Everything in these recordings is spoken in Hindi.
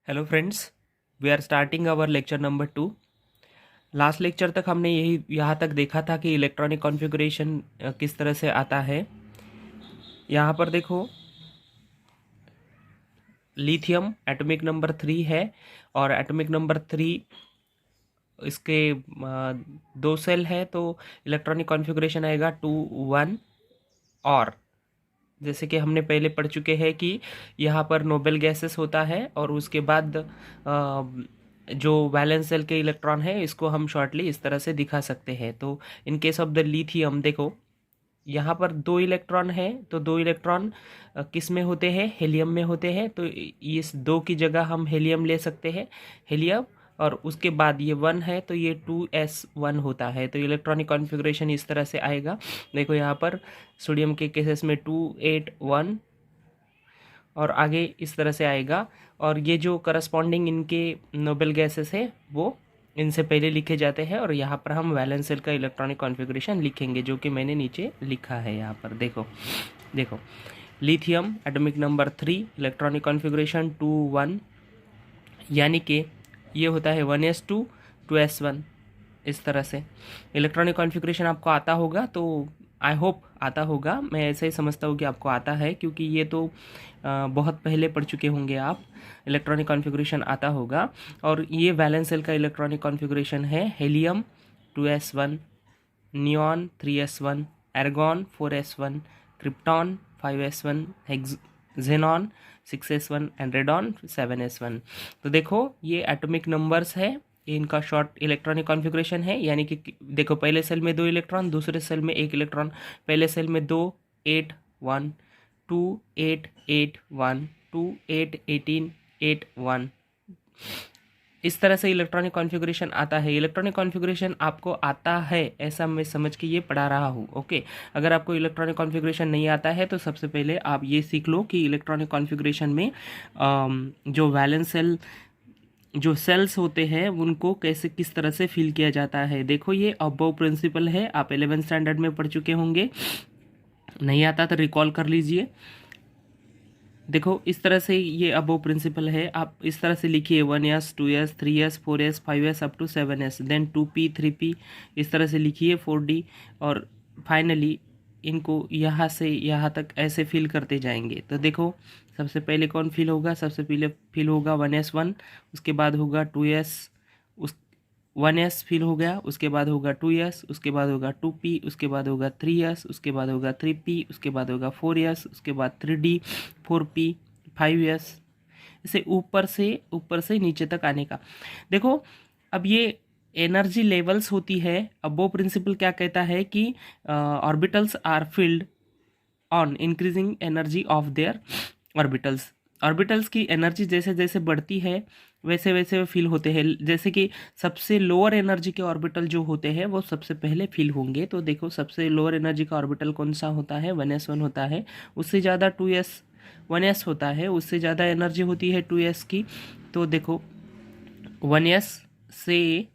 Hello friends, we are starting our lecture number 2। Last lecture तक हमने यही यहाँ तक देखा था कि इलेक्ट्रॉनिक कॉन्फ़िगरेशन किस तरह से आता है। यहाँ पर देखो, लिथियम एटॉमिक नंबर 3 है और एटॉमिक नंबर 3 इसके दो सेल है, तो इलेक्ट्रॉनिक कॉन्फ़िगरेशन आएगा 2 1। और जैसे कि हमने पहले पढ़ चुके हैं कि यहाँ पर नोबेल गैसेस होता है और उसके बाद जो वैलेंस सेल के इलेक्ट्रॉन है इसको हम शॉर्टली इस तरह से दिखा सकते हैं। तो in case of the lithium देखो, यहाँ पर 2 इलेक्ट्रॉन है, तो 2 इलेक्ट्रॉन किस में होते हैं? हेलियम में होते हैं। तो इस 2 की जगह हम हेलियम ले सकते हैं, हेलियम। और उसके बाद ये 1 है तो ये 2s1 होता है। तो इलेक्ट्रॉनिक कॉन्फ़िगरेशन इस तरह से आएगा। देखो यहाँ पर सोडियम के केसेस में 2 8 1 और आगे इस तरह से आएगा। और ये जो करस्पॉन्डिंग इनके नोबेल गैसेस है वो इनसे पहले लिखे जाते हैं, और यहाँ पर हम वैलेंस सेल का इलेक्ट्रॉनिक कॉन्फ़िगरेशन लिखेंगे, जो कि मैंने नीचे लिखा है यहाँ पर। देखो देखो, lithium atomic number 3, electronic configuration 2 1, यानी कि ये होता है 1s2 2s1। इस तरह से इलेक्ट्रॉनिक कॉन्फ़िगरेशन आपको आता होगा, तो आई होप आता होगा। मैं ऐसे ही समझता हूँ कि आपको आता है, क्योंकि ये तो बहुत पहले पढ़ चुके होंगे आप। इलेक्ट्रॉनिक कॉन्फ़िगरेशन आता होगा। और ये वैलेंस सेल का इलेक्ट्रॉनिक कॉन्फ़िगरेशन है: helium 2s1, neon 3s1, एर्गॉन 4s1, krypton 5s1, xenon 6s1 and radon 7s1। तो देखो, ये एटॉमिक नंबर्स है, ये इनका शॉर्ट इलेक्ट्रॉनिक कॉन्फ़िगरेशन है। यानी कि देखो, पहले सेल में 2 इलेक्ट्रॉन, दूसरे सेल में 1 इलेक्ट्रॉन। पहले सेल में 2 8 1, 2 8 8 1, 2 8 18 8 1। इस तरह से इलेक्ट्रॉनिक कॉन्फ़िगरेशन आता है। इलेक्ट्रॉनिक कॉन्फ़िगरेशन आपको आता है ऐसा मैं समझ के ये पढ़ा रहा हूँ, ओके। अगर आपको इलेक्ट्रॉनिक कॉन्फ़िगरेशन नहीं आता है तो सबसे पहले आप ये सीख लो कि इलेक्ट्रॉनिक कॉन्फ़िगरेशन में जो वैलेंस सेल, जो सेल्स होते हैं उनको कैसे किस तरह से फिल किया जाता है। देखो, ये अबव प्रिंसिपल है, आप 11th स्टैंडर्ड में पढ़ चुके होंगे। नहीं आता तो रिकॉल कर लीजिए। देखो, इस तरह से ये अबव प्रिंसिपल है, आप इस तरह से लिखिए: 1s 2s 3s 4s 5s up to 7s, then 2p 3p, इस तरह से लिखिए 4d। और फाइनली इनको यहाँ से यहाँ तक ऐसे फिल करते जाएंगे। तो देखो, सबसे पहले कौन फिल होगा? सबसे पहले फिल होगा 1s1, उसके बाद होगा 2s, उस 1s फिल हो गया, उसके बाद होगा 2s, उसके बाद होगा 2p, उसके बाद होगा 3s, उसके बाद होगा 3p, उसके बाद होगा 4s, उसके बाद 3d 4p 5s, इसे ऊपर से नीचे तक आने का। देखो, अब ये एनर्जी लेवल्स होती है। अब वो प्रिंसिपल क्या कहता है कि orbitals are filled on increasing energy of their orbitals. Orbitals की एनर्जी जैसे जैसे बढ़ती है वैसे वैसे फील होते हैं। जैसे कि सबसे लोअर एनर्जी के ऑर्बिटल जो होते हैं वो सबसे पहले फील होंगे। तो देखो, सबसे लोअर एनर्जी का ऑर्बिटल कौन सा होता है? 1s1 होता है। उससे ज़्यादा 2s 1s होता है, उससे ज़्यादा एनर्जी होती है 2s की। तो देखो, 1s से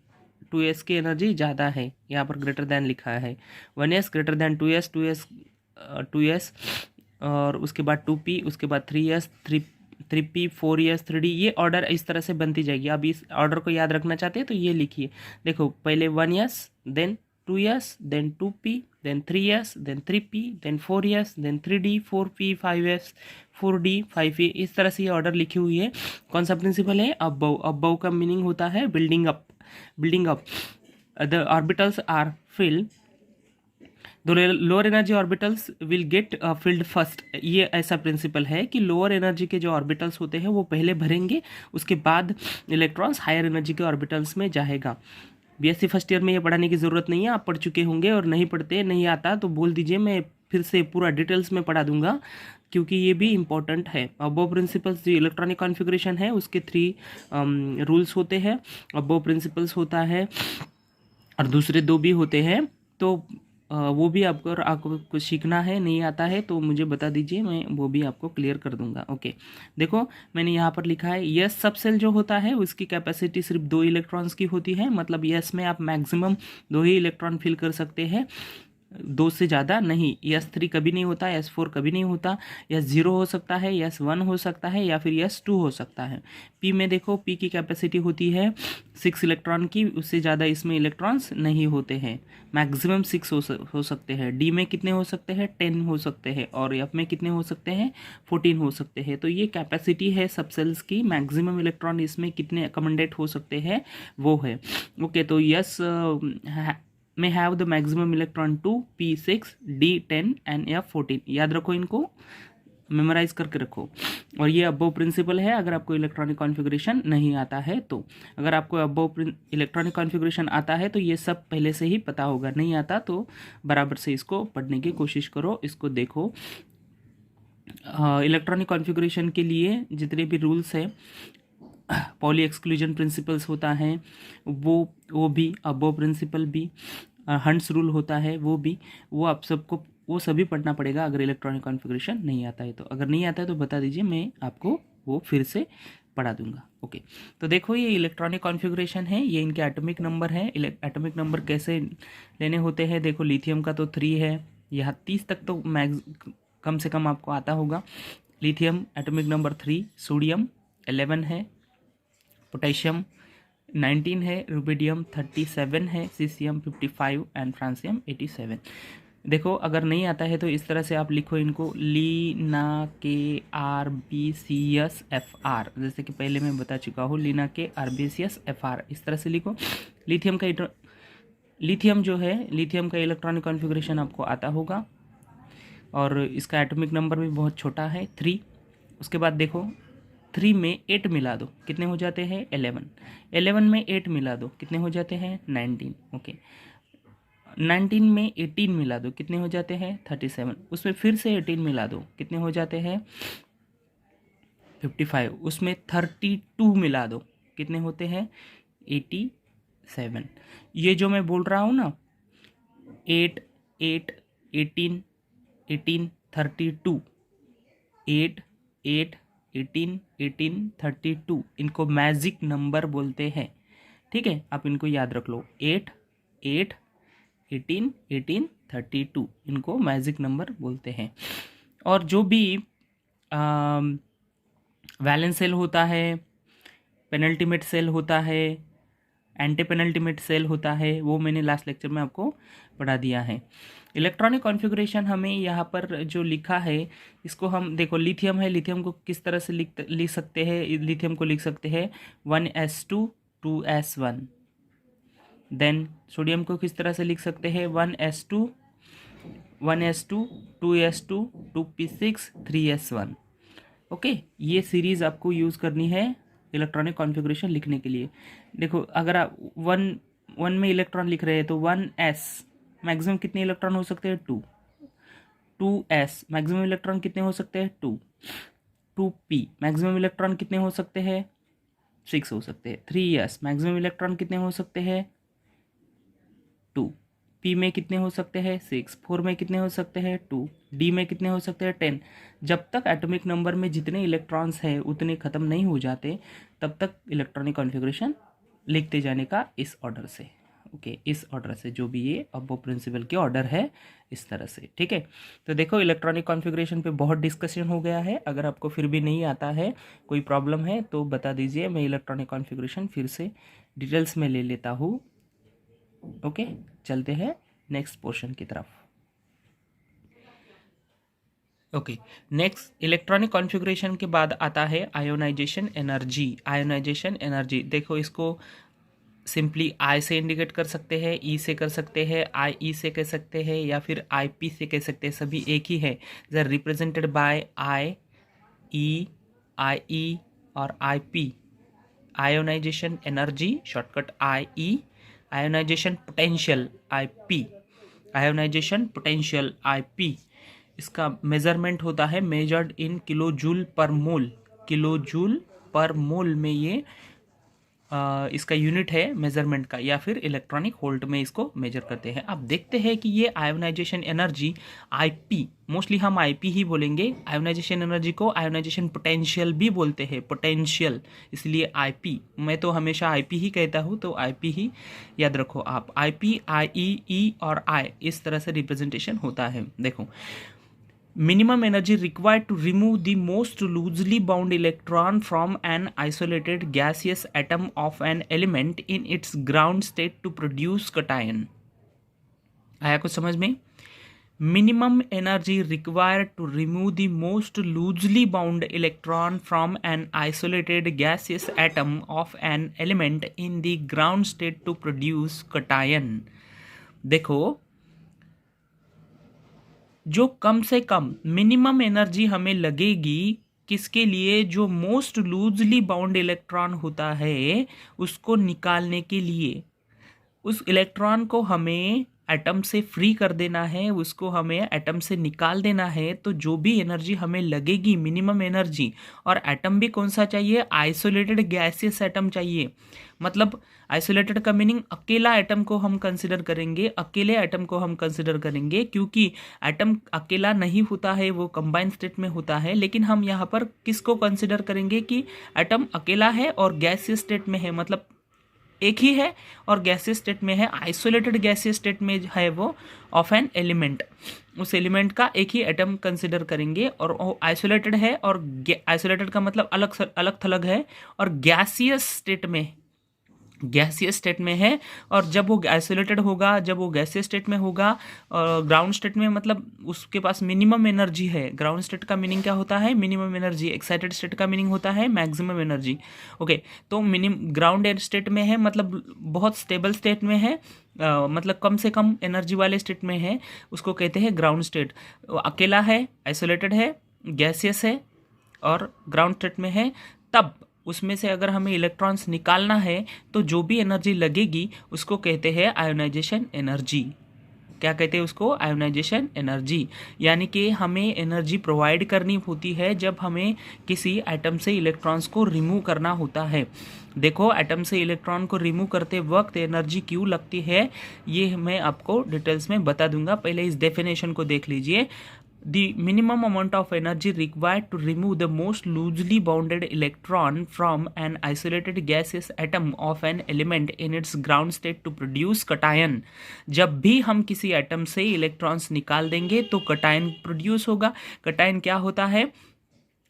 2s की एनर्जी ज़्यादा है, यहाँ पर ग्रेटर दैन लिखा है। 1s greater than 2s, 2s और उसके बाद 2p, उसके बाद 3s 3p 4s 3d। ये ऑर्डर इस तरह से बनती जाएगी। आप इस ऑर्डर को याद रखना चाहते हैं तो ये लिखिए। देखो, पहले 1s, then 2s, then 2p, then 3s, then 3p, then 4s, then 3d 4p 5s 4d 5p। इस तरह से ये ऑर्डर लिखी हुई है। कौन सा प्रिंसिपल है? अबव। अबव का मीनिंग होता है building up. Building up, the orbitals are filled, the lower energy orbitals will get filled first. ये ऐसा प्रिंसिपल है कि लोअर एनर्जी के जो ऑर्बिटल्स होते हैं वो पहले भरेंगे, उसके बाद इलेक्ट्रॉन्स हायर एनर्जी के ऑर्बिटल्स में जाएगा। बीएससी फर्स्ट ईयर में ये पढ़ाने की ज़रूरत नहीं है, आप पढ़ चुके होंगे। और नहीं पढ़ते, नहीं आता तो बोल दीजिए, मैं फिर से पूरा डिटेल्स में पढ़ा दूंगा, क्योंकि ये भी इम्पॉर्टेंट है। अबव प्रिंसिपल्स जो इलेक्ट्रॉनिक कॉन्फ़िगरेशन है उसके 3 रूल्स होते हैं। अबव प्रिंसिपल्स होता है और दूसरे 2 भी होते हैं। तो वो भी आपको कुछ सीखना है, नहीं आता है तो मुझे बता दीजिए, मैं वो भी आपको क्लियर कर दूंगा, ओके। देखो, मैंने यहाँ पर लिखा है यस सब सेल जो होता है उसकी कैपेसिटी सिर्फ 2 इलेक्ट्रॉन्स की होती है। मतलब यस में आप मैक्सिमम 2 ही इलेक्ट्रॉन फिल कर सकते हैं। 2 से ज़्यादा नहीं, S3 कभी नहीं होता, S4 कभी नहीं होता, S0 हो सकता है, S1 हो सकता है, या फिर S2 हो सकता है। P में देखो, P की कैपेसिटी होती है 6 इलेक्ट्रॉन की, उससे ज़्यादा इसमें इलेक्ट्रॉन्स नहीं होते हैं, मैक्सिमम 6 हो सकते हैं। D में कितने हो सकते हैं, 10 हो सकते हैं, और F में कितने हो सकते हैं, 14 हो सकते हैं। तो ये कैपेसिटी है सब सेल्स की, मैक्सिमम इलेक्ट्रॉन इसमें कितने अकोमोडेट हो सकते हैं वो है। ओके, तो yes may have the maximum electron 2, P6, D10 and F14। याद रखो, इनको मेमोराइज करके रखो। और ये अबव प्रिंसिपल है अगर आपको इलेक्ट्रॉनिक कॉन्फ़िगरेशन नहीं आता है तो। अगर आपको अबव इलेक्ट्रॉनिक कॉन्फ़िगरेशन आता है तो ये सब पहले से ही पता होगा, नहीं आता तो बराबर से इसको पढ़ने की कोशिश करो, इसको देखो। इलेक्ट्रॉनिक कॉन्फ़िगरेशन के लिए जितने भी रूल्स हैं, पॉली एक्सक्लूजन प्रिंसिपल्स होता है वो भी, अबव प्रिंसिपल भी, हंट्स रूल होता है वो भी, वो आप सबको वो सभी पढ़ना पड़ेगा अगर इलेक्ट्रॉनिक कॉन्फ़िगरेशन नहीं आता है तो। अगर नहीं आता है तो बता दीजिए, मैं आपको वो फिर से पढ़ा दूंगा। ओके, तो देखो ये इलेक्ट्रॉनिक कॉन्फ़िगरेशन है, ये इनके एटॉमिक नंबर है। एटॉमिक नंबर कैसे लेने होते हैं, देखो लिथियम का तो 3 है, यहाँ 30 तक तो कम से कम आपको आता होगा। लिथियम एटॉमिक नंबर 3, सोडियम 11 है, पोटेशियम 19 है, रुबिडियम 37 है, सीसियम 55 एंड फ्रांसियम 87। देखो अगर नहीं आता है तो इस तरह से आप लिखो इनको, लीना के RBCS FR, जैसे कि पहले मैं बता चुका हूँ, लीना के RBCS FR, इस तरह से लिखो। लिथियम जो है, लिथियम का इलेक्ट्रॉनिक कॉन्फ़िगरेशन आपको आता होगा, और इसका एटॉमिक नंबर भी बहुत छोटा है 3। उसके बाद देखो 3 में 8 मिला दो, कितने हो जाते हैं 11। 11 में 8 मिला दो, कितने हो जाते हैं 19। ओके, 19 में 18 मिला दो, कितने हो जाते हैं 37। उसमें फिर से 18 मिला दो, कितने हो जाते हैं 55। उसमें 32 मिला दो, कितने होते हैं 87। ये जो मैं बोल रहा हूँ ना, 8 8 18 18 32, 8 8 18 18 32, इनको मैजिक नंबर बोलते हैं। ठीक है, आप इनको याद रख लो, 8 8 18 18 32, इनको मैजिक नंबर बोलते हैं। और जो भी वैलेंस सेल होता है, पेनल्टीमेट सेल होता है, एंटी पेनल्टीमेट सेल होता है, वो मैंने लास्ट लेक्चर में आपको पढ़ा दिया है। इलेक्ट्रॉनिक कॉन्फ़िगरेशन हमें यहाँ पर जो लिखा है, इसको हम देखो, लिथियम है, लिथियम को किस तरह से लिख सकते हैं, लिथियम को लिख सकते हैं 1s2 2s1। देन सोडियम को किस तरह से लिख सकते हैं 1s2 2s2 2p6 3s1। Okay, ये सीरीज़ आपको यूज़ करनी है इलेक्ट्रॉनिक कॉन्फ़िगरेशन लिखने के लिए। देखो अगर आप 1 में इलेक्ट्रॉन लिख रहे हैं तो 1s मैक्सिमम कितने इलेक्ट्रॉन हो सकते हैं 2, 2s मैक्सिमम इलेक्ट्रॉन कितने हो सकते हैं 2, 2p मैक्सिमम इलेक्ट्रॉन कितने हो सकते हैं 6 हो सकते हैं, 3s मैक्सिमम इलेक्ट्रॉन कितने हो सकते हैं 2, p में कितने हो सकते हैं 6, 4 में कितने हो सकते हैं 2, d में कितने हो सकते हैं 10। जब तक एटॉमिक नंबर में जितने इलेक्ट्रॉन्स हैं उतने ख़त्म नहीं हो जाते, तब तक इलेक्ट्रॉनिक कॉन्फ़िगरेशन लिखते जाने का इस ऑर्डर से। ओके, इस ऑर्डर से, जो भी ये अबव प्रिंसिपल के ऑर्डर है, इस तरह से। ठीक है, तो देखो इलेक्ट्रॉनिक कॉन्फ़िगरेशन पे बहुत डिस्कशन हो गया है। अगर आपको फिर भी नहीं आता है, कोई प्रॉब्लम है तो बता दीजिए, मैं इलेक्ट्रॉनिक कॉन्फ़िगरेशन फिर से डिटेल्स में ले लेता हूँ। ओके, चलते हैं नेक्स्ट पोर्शन की तरफ। ओके, नेक्स्ट इलेक्ट्रॉनिक कॉन्फ़िगरेशन के बाद आता है आयोनाइजेशन एनर्जी। आयोनाइजेशन एनर्जी देखो, इसको सिंपली आई से इंडिकेट कर सकते हैं, ई से कर सकते हैं, आई ई से कह सकते हैं, या फिर आई पी से कह सकते हैं, सभी एक ही है। They are represented by I E और I P. Ionization energy shortcut I E, ionization potential I P, ionization potential I P. इसका मेजरमेंट होता है मेजर्ड इन किलो जूल पर मोल। किलो जूल पर मोल में ये इसका यूनिट है मेजरमेंट का, या फिर इलेक्ट्रॉनिक वोल्ट में इसको मेजर करते हैं। अब देखते हैं कि ये आयोनाइजेशन एनर्जी आईपी, मोस्टली हम आईपी ही बोलेंगे। आयोनाइजेशन एनर्जी को आयोनाइजेशन पोटेंशियल भी बोलते हैं, पोटेंशियल, इसलिए आईपी। मैं तो हमेशा आईपी ही कहता हूँ, तो आईपी ही याद रखो आप। आईपी, आई ई और आई, इस तरह से रिप्रेजेंटेशन होता है। देखो, minimum energy required to remove the most loosely bound electron from an isolated gaseous atom of an element in its ground state to produce cation। आया कुछ समझ में? minimum energy required to remove the most loosely bound electron from an isolated gaseous atom of an element in the ground state to produce cation। देखो, जो कम से कम मिनिमम एनर्जी हमें लगेगी किसके लिए, जो मोस्ट लूजली बाउंड इलेक्ट्रॉन होता है उसको निकालने के लिए। उस इलेक्ट्रॉन को हमें एटम से फ्री कर देना है, उसको हमें एटम से निकाल देना है। तो जो भी एनर्जी हमें लगेगी मिनिमम एनर्जी, और एटम भी कौन सा चाहिए, आइसोलेटेड गैसियस एटम चाहिए। मतलब आइसोलेटेड का मीनिंग अकेला एटम को हम कंसिडर करेंगे, अकेले एटम को हम कंसिडर करेंगे, क्योंकि एटम अकेला नहीं होता है, वो कंबाइंड स्टेट में होता है। लेकिन हम यहाँ पर किसको कंसिडर करेंगे कि एटम अकेला है और गैसियस स्टेट में है, मतलब एक ही है और गैसियस स्टेट में है, आइसोलेटेड गैसियस स्टेट में है वो, ऑफ एन एलिमेंट। उस एलिमेंट का एक ही एटम कंसिडर करेंगे, और वो आइसोलेटेड है, और आइसोलेटेड का मतलब अलग अलग थलग है, और गैसियस स्टेट में है। और जब वो आइसोलेटेड होगा, जब वो गैसियस स्टेट में होगा, और ग्राउंड स्टेट में, मतलब उसके पास मिनिमम एनर्जी है। ग्राउंड स्टेट का मीनिंग क्या होता है, मिनिमम एनर्जी। एक्साइटेड स्टेट का मीनिंग होता है मैक्सिमम एनर्जी। ओके, तो ग्राउंड स्टेट में है, मतलब बहुत स्टेबल स्टेट में है, मतलब कम से कम एनर्जी वाले स्टेट में है, उसको कहते हैं ग्राउंड स्टेट। अकेला है, आइसोलेटेड है, गैसियस है और ग्राउंड स्टेट में है। तब उसमें से अगर हमें इलेक्ट्रॉन्स निकालना है तो जो भी एनर्जी लगेगी उसको कहते हैं आयोनाइजेशन एनर्जी। क्या कहते हैं उसको, आयोनाइजेशन एनर्जी। यानी कि हमें एनर्जी प्रोवाइड करनी होती है जब हमें किसी एटम से इलेक्ट्रॉन्स को रिमूव करना होता है। देखो, एटम से इलेक्ट्रॉन को रिमूव करते वक्त एनर्जी क्यों लगती है, ये मैं आपको डिटेल्स में बता दूंगा। पहले इस डेफिनेशन को देख लीजिए। The minimum amount of energy required to remove the most loosely bounded electron from an isolated gaseous atom of an element in its ground state to produce cation। जब भी हम किसी एटम से इलेक्ट्रॉन्स निकाल देंगे तो कटायन प्रोड्यूस होगा। कटायन क्या होता है,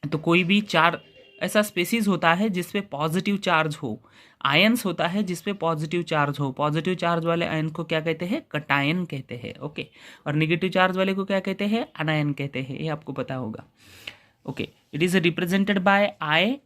तो कोई भी चार ऐसा स्पेसीज होता है जिसपे पॉजिटिव चार्ज हो, आयंस होता है जिसपे पॉजिटिव चार्ज हो। पॉजिटिव चार्ज वाले आयन को क्या कहते हैं, कटायन कहते हैं। ओके, और नेगेटिव चार्ज वाले को क्या कहते हैं, अनायन कहते हैं। ये आपको पता होगा। Okay, it is represented by I,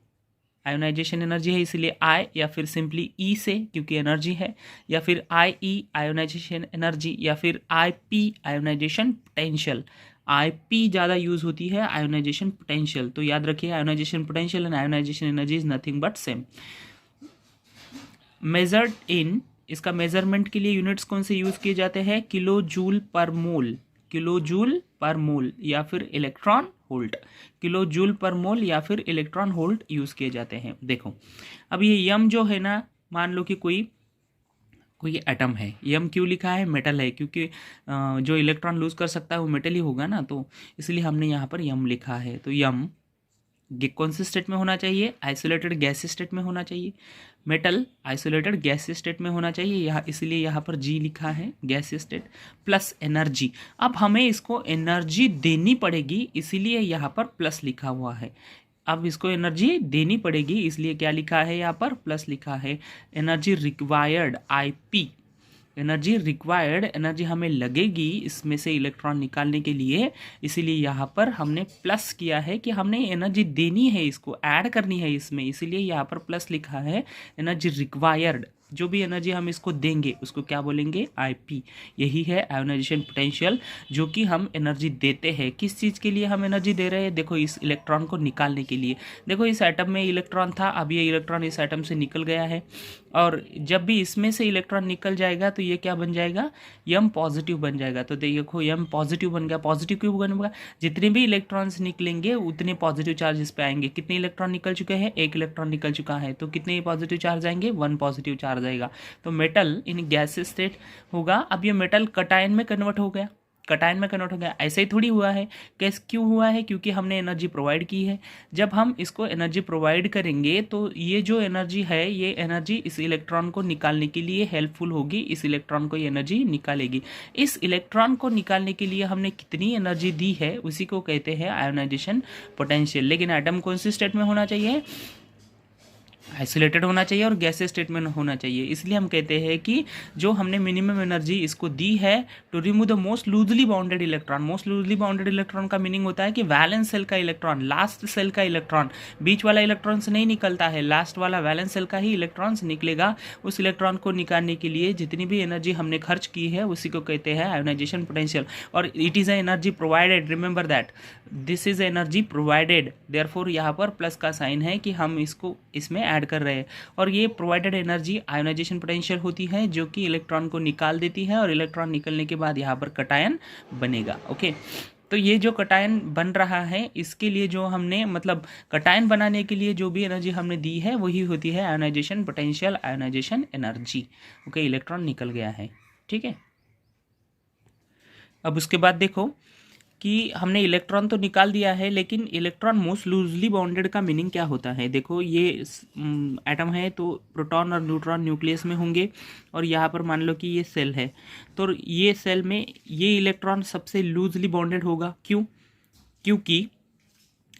ionization energy है इसलिए आई, या फिर सिंपली ई से क्योंकि एनर्जी है, या फिर आई ई आयोनाइजेशन एनर्जी, या फिर आई P ionization potential. I P ज़्यादा यूज होती है आयोनाइजेशन पोटेंशियल। तो याद रखिए, ionization potential and ionization energy is nothing but same. Measured in, इसका मेजरमेंट के लिए यूनिट्स कौन से यूज किए जाते हैं, किलो जूल पर मोल, किलो जूल पर मोल, या फिर इलेक्ट्रॉन वोल्ट। किलो जूल पर मोल या फिर इलेक्ट्रॉन वोल्ट यूज किए जाते हैं। देखो, अब ये यम जो है ना, मान लो कि कोई एटम है, यम क्यों लिखा है, मेटल है, क्योंकि जो इलेक्ट्रॉन लूज कर सकता है वो मेटल ही होगा ना, तो इसलिए हमने यहाँ पर यम लिखा है। तो यम कौन से स्टेट में होना चाहिए, आइसोलेटेड गैसियस स्टेट में होना चाहिए। मेटल आइसोलेटेड गैसियस स्टेट में होना चाहिए, यहाँ इसलिए यहाँ पर जी लिखा है, गैसियस स्टेट प्लस एनर्जी। अब हमें इसको एनर्जी देनी पड़ेगी, इसीलिए यहाँ पर प्लस लिखा हुआ है। अब इसको एनर्जी देनी पड़ेगी, इसलिए क्या लिखा है, यहाँ पर प्लस लिखा है। Energy required, IP, energy required, energy हमें लगेगी इसमें से इलेक्ट्रॉन निकालने के लिए, इसीलिए यहाँ पर हमने प्लस किया है कि हमने एनर्जी देनी है, इसको ऐड करनी है इसमें, इसीलिए यहाँ पर प्लस लिखा है। एनर्जी रिक्वायर्ड, जो भी एनर्जी हम इसको देंगे उसको क्या बोलेंगे, आईपी। यही है आयोनाइजेशन पोटेंशियल, जो कि हम एनर्जी देते हैं। किस चीज़ के लिए हम एनर्जी दे रहे हैं, देखो इस इलेक्ट्रॉन को निकालने के लिए। देखो इस एटम में इलेक्ट्रॉन था, अब ये इलेक्ट्रॉन इस एटम से निकल गया है, और जब भी इसमें से इलेक्ट्रॉन निकल जाएगा तो ये क्या बन जाएगा, यम पॉजिटिव बन जाएगा। तो देखो यम पॉजिटिव बन गया। पॉजिटिव क्यों बनेगा, जितने भी इलेक्ट्रॉन्स निकलेंगे उतने पॉजिटिव चार्ज इस पे आएंगे। कितने इलेक्ट्रॉन निकल चुके हैं, एक इलेक्ट्रॉन निकल चुका है, तो कितने पॉजिटिव चार्ज आएंगे, 1 पॉजिटिव चार्ज आएगा। तो मेटल इन गैस स्टेट होगा। अब ये मेटल कटायन में कन्वर्ट हो गया, कटायन में कन्वर्ट हो गया। ऐसे ही थोड़ी हुआ है, कैसे क्यों हुआ है, क्योंकि हमने एनर्जी प्रोवाइड की है। जब हम इसको एनर्जी प्रोवाइड करेंगे तो ये जो एनर्जी है, ये एनर्जी इस इलेक्ट्रॉन को निकालने के लिए हेल्पफुल होगी, इस इलेक्ट्रॉन को ये एनर्जी निकालेगी। इस इलेक्ट्रॉन को निकालने के लिए हमने कितनी एनर्जी दी है उसी को कहते हैं आयोनाइजेशन पोटेंशियल। लेकिन एटम कौन सी स्टेट में होना चाहिए, आइसोलेटेड होना चाहिए और गैसेस स्टेट में होना चाहिए। इसलिए हम कहते हैं कि जो हमने मिनिमम एनर्जी इसको दी है to remove the most loosely bounded electron. Most loosely bounded electron का मीनिंग होता है कि वैलेंस सेल का इलेक्ट्रॉन, लास्ट सेल का इलेक्ट्रॉन, बीच वाला इलेक्ट्रॉन से नहीं निकलता है, लास्ट वाला वैलेंस सेल का ही इलेक्ट्रॉन्स निकलेगा। उस इलेक्ट्रॉन को निकालने के लिए जितनी भी एनर्जी हमने खर्च की है उसी को कहते हैं आयोनाइजेशन पोटेंशियल। और it is a energy provided, remember that this is energy provided, therefore यहाँ पर प्लस का साइन है कि हम इसको इसमें ऐड कर रहे हैं। और ये प्रोवाइडेड एनर्जी आयोनाइजेशन पोटेंशियल होती है जो कि इलेक्ट्रॉन को निकाल देती है, और इलेक्ट्रॉन निकलने के बाद यहाँ पर कटायन बनेगा। ओके, तो ये जो कटायन बन रहा है इसके लिए जो हमने मतलब कटायन बनाने के लिए जो भी एनर्जी हमने दी है वही होती है ionization potential, ionization energy. Okay, electron निकल गया है, ठीक है। अब उसके बाद देखो कि हमने इलेक्ट्रॉन तो निकाल दिया है, लेकिन इलेक्ट्रॉन मोस्ट लूजली बाउंडेड का मीनिंग क्या होता है। देखो ये एटम है तो प्रोटॉन और न्यूट्रॉन न्यूक्लियस में होंगे, और यहाँ पर मान लो कि ये सेल है, तो ये सेल में ये इलेक्ट्रॉन सबसे लूजली बाउंडेड होगा। क्यों, क्योंकि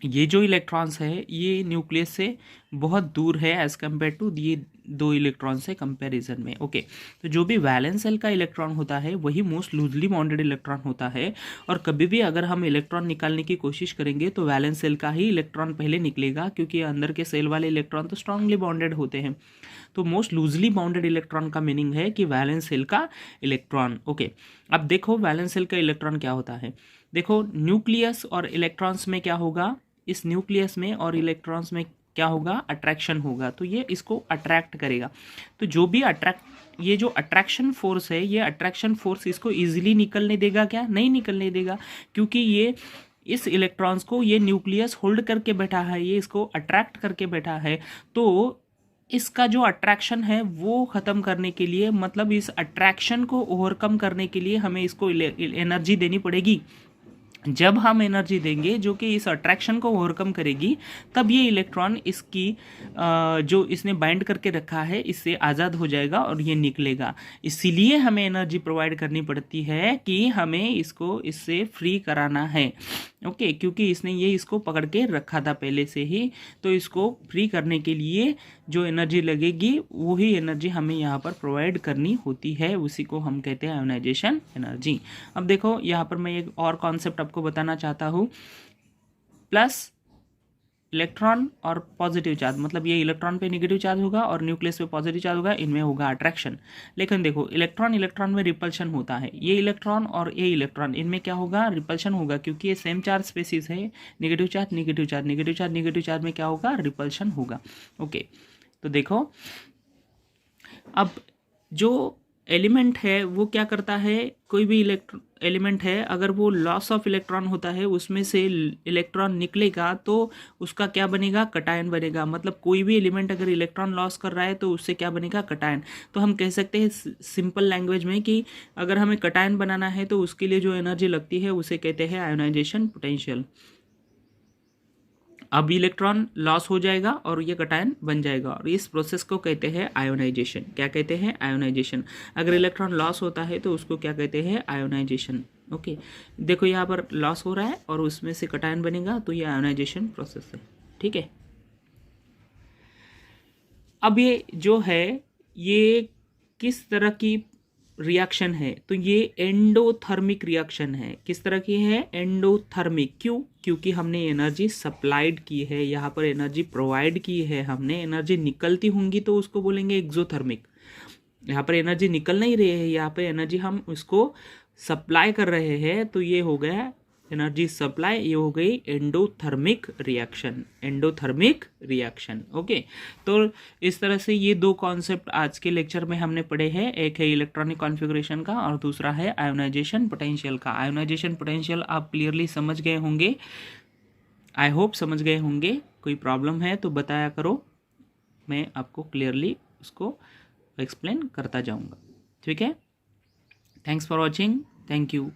ये जो इलेक्ट्रॉन्स है ये न्यूक्लियस से बहुत दूर है एज कम्पेयर टू ये दो इलेक्ट्रॉन से कंपैरिजन में। ओके, तो जो भी वैलेंस सेल का इलेक्ट्रॉन होता है वही मोस्ट लूजली बाउंडेड इलेक्ट्रॉन होता है। और कभी भी अगर हम इलेक्ट्रॉन निकालने की कोशिश करेंगे तो वैलेंस सेल का ही इलेक्ट्रॉन पहले निकलेगा, क्योंकि अंदर के सेल वाले इलेक्ट्रॉन तो स्ट्रांगली बाउंडेड होते हैं। तो मोस्ट लूजली बाउंडेड इलेक्ट्रॉन का मीनिंग है कि वैलेंस सेल का इलेक्ट्रॉन। ओके, अब देखो वैलेंस सेल का इलेक्ट्रॉन क्या होता है। देखो न्यूक्लियस और इलेक्ट्रॉन्स में क्या होगा, इस न्यूक्लियस में और इलेक्ट्रॉन्स में क्या होगा, अट्रैक्शन होगा, तो ये इसको अट्रैक्ट करेगा। तो जो भी ये जो अट्रैक्शन फोर्स है, ये अट्रैक्शन फोर्स इसको इजीली निकलने देगा क्या, नहीं निकलने देगा, क्योंकि ये इस इलेक्ट्रॉन्स को ये न्यूक्लियस होल्ड करके बैठा है, ये इसको अट्रैक्ट करके बैठा है। तो इसका जो अट्रैक्शन है वो ख़त्म करने के लिए, मतलब इस अट्रैक्शन को ओवरकम करने के लिए हमें इसको एनर्जी देनी पड़ेगी। जब हम एनर्जी देंगे जो कि इस अट्रैक्शन को ओवरकम करेगी, तब ये इलेक्ट्रॉन इसकी जो इसने बाइंड करके रखा है इससे आज़ाद हो जाएगा और ये निकलेगा। इसीलिए हमें एनर्जी प्रोवाइड करनी पड़ती है कि हमें इसको इससे फ्री कराना है। ओके, क्योंकि इसने ये इसको पकड़ के रखा था पहले से ही, तो इसको फ्री करने के लिए जो एनर्जी लगेगी वही एनर्जी हमें यहाँ पर प्रोवाइड करनी होती है, उसी को हम कहते हैं आयोनाइजेशन एनर्जी। अब देखो यहाँ पर मैं एक और कॉन्सेप्ट आपको बताना चाहता हूँ। प्लस इलेक्ट्रॉन और पॉजिटिव चार्ज, मतलब ये इलेक्ट्रॉन पे नेगेटिव चार्ज होगा और न्यूक्लियस पे पॉजिटिव चार्ज होगा, इनमें होगा अट्रैक्शन। लेकिन देखो इलेक्ट्रॉन इलेक्ट्रॉन में रिपल्शन होता है, ये इलेक्ट्रॉन और ये इलेक्ट्रॉन इनमें क्या होगा, रिपल्शन होगा, क्योंकि ये सेम चार्ज स्पेसिस है। Negative charge negative charge negative charge negative charge में क्या होगा, रिपल्शन होगा। ओके, तो देखो अब जो एलिमेंट है वो क्या करता है, कोई भी एलिमेंट है अगर वो लॉस ऑफ इलेक्ट्रॉन होता है, उसमें से इलेक्ट्रॉन निकलेगा तो उसका क्या बनेगा, कटायन बनेगा। मतलब कोई भी एलिमेंट अगर इलेक्ट्रॉन लॉस कर रहा है तो उससे क्या बनेगा, कटायन। तो हम कह सकते हैं सिंपल लैंग्वेज में कि अगर हमें कटायन बनाना है तो उसके लिए जो एनर्जी लगती है उसे कहते हैं आयोनाइजेशन पोटेंशियल। अब इलेक्ट्रॉन लॉस हो जाएगा और ये कटायन बन जाएगा, और इस प्रोसेस को कहते हैं आयोनाइजेशन। क्या कहते हैं, आयोनाइजेशन। अगर इलेक्ट्रॉन लॉस होता है तो उसको क्या कहते हैं, आयोनाइजेशन। ओके, देखो यहाँ पर लॉस हो रहा है और उसमें से कटायन बनेगा, तो ये आयोनाइजेशन प्रोसेस है, ठीक है। अब ये जो है ये किस तरह की रिएक्शन है, तो ये एंडोथर्मिक रिएक्शन है। किस तरह की है, एंडोथर्मिक। क्यों, क्योंकि हमने एनर्जी सप्लाइड की है, यहाँ पर एनर्जी प्रोवाइड की है हमने। एनर्जी निकलती होंगी तो उसको बोलेंगे एक्सोथर्मिक। यहाँ पर एनर्जी निकल नहीं रही है, यहाँ पर एनर्जी हम उसको सप्लाई कर रहे हैं, तो ये हो गया एनर्जी सप्लाई, ये हो गई endothermic reaction, endothermic reaction. Okay, तो इस तरह से ये दो कॉन्सेप्ट आज के लेक्चर में हमने पढ़े हैं, एक है इलेक्ट्रॉनिक कॉन्फ़िगरेशन का और दूसरा है आयोनाइजेशन पोटेंशियल का। आयोनाइजेशन पोटेंशियल आप क्लियरली समझ गए होंगे, आई होप समझ गए होंगे। कोई प्रॉब्लम है तो बताया करो, मैं आपको क्लियरली उसको एक्सप्लेन करता जाऊंगा। ठीक है, thanks for watching, thank you.